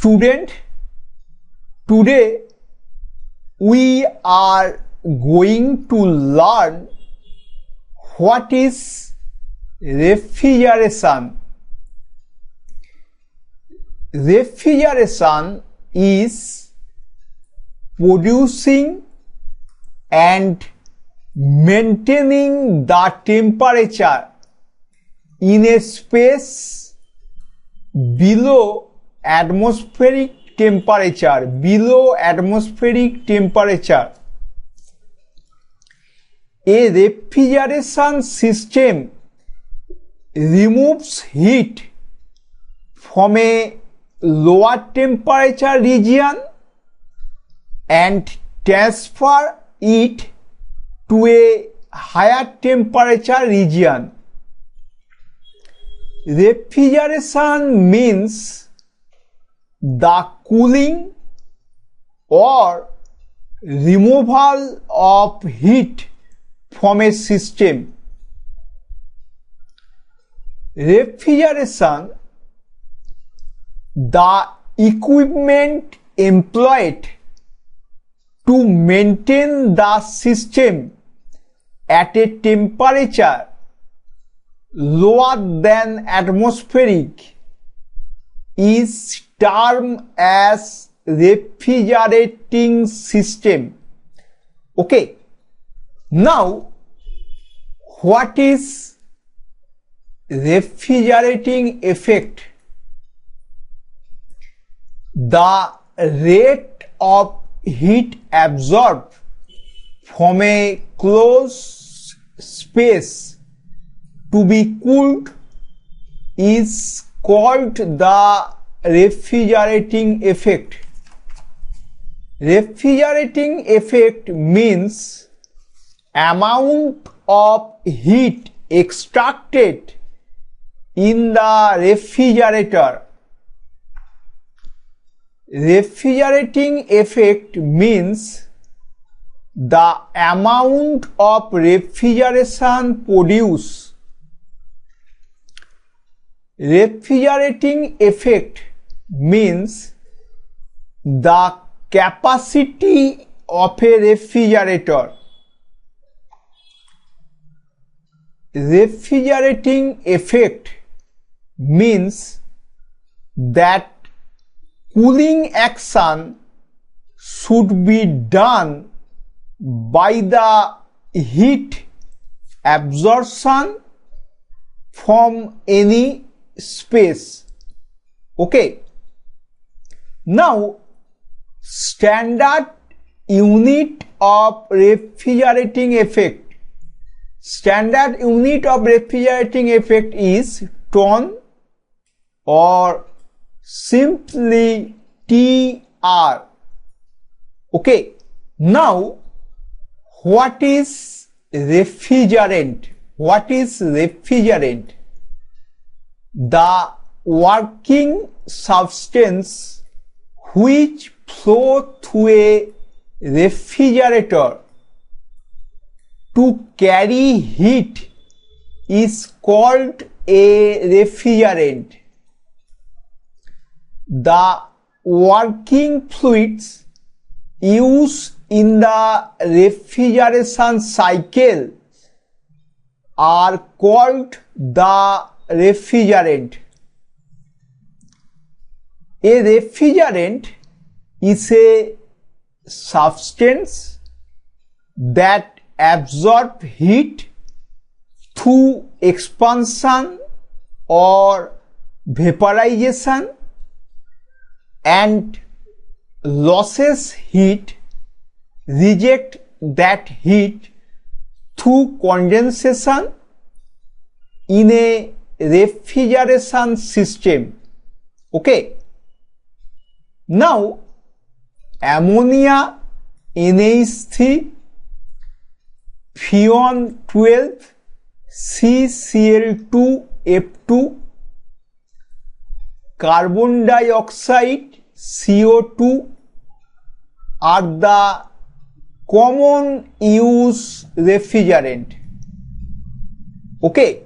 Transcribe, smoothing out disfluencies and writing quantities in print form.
Student, today we are going to learn what is refrigeration. Refrigeration is producing and maintaining the temperature in a space below atmospheric temperature. A refrigeration system removes heat from a lower temperature region and transfer it to a higher temperature region. Refrigeration means the cooling or removal of heat from a system. Refrigeration, the equipment employed to maintain the system at a temperature lower than atmospheric, is termed as refrigerating system. Okay, now what is refrigerating effect? The rate of heat absorbed from a closed space to be cooled is called the refrigerating effect. Refrigerating effect means amount of heat extracted in the refrigerator. Refrigerating effect means the amount of refrigeration produced. Refrigerating effect means the capacity of a refrigerator. Refrigerating effect means that cooling action should be done by the heat absorption from any space. Okay, now standard unit of refrigerating effect. Standard unit of refrigerating effect is ton or simply TR. Okay, now what is refrigerant? What is refrigerant? The working substance which flow through a refrigerator to carry heat is called a refrigerant. The working fluids used in the refrigeration cycle are called the refrigerant. A refrigerant is a substance that absorbs heat through expansion or vaporization and losses heat, reject that heat through condensation in a refrigeration system. Okay, now ammonia NH3 Freon 12 CCl2 F2 carbon dioxide CO2 are the common use refrigerant. Okay,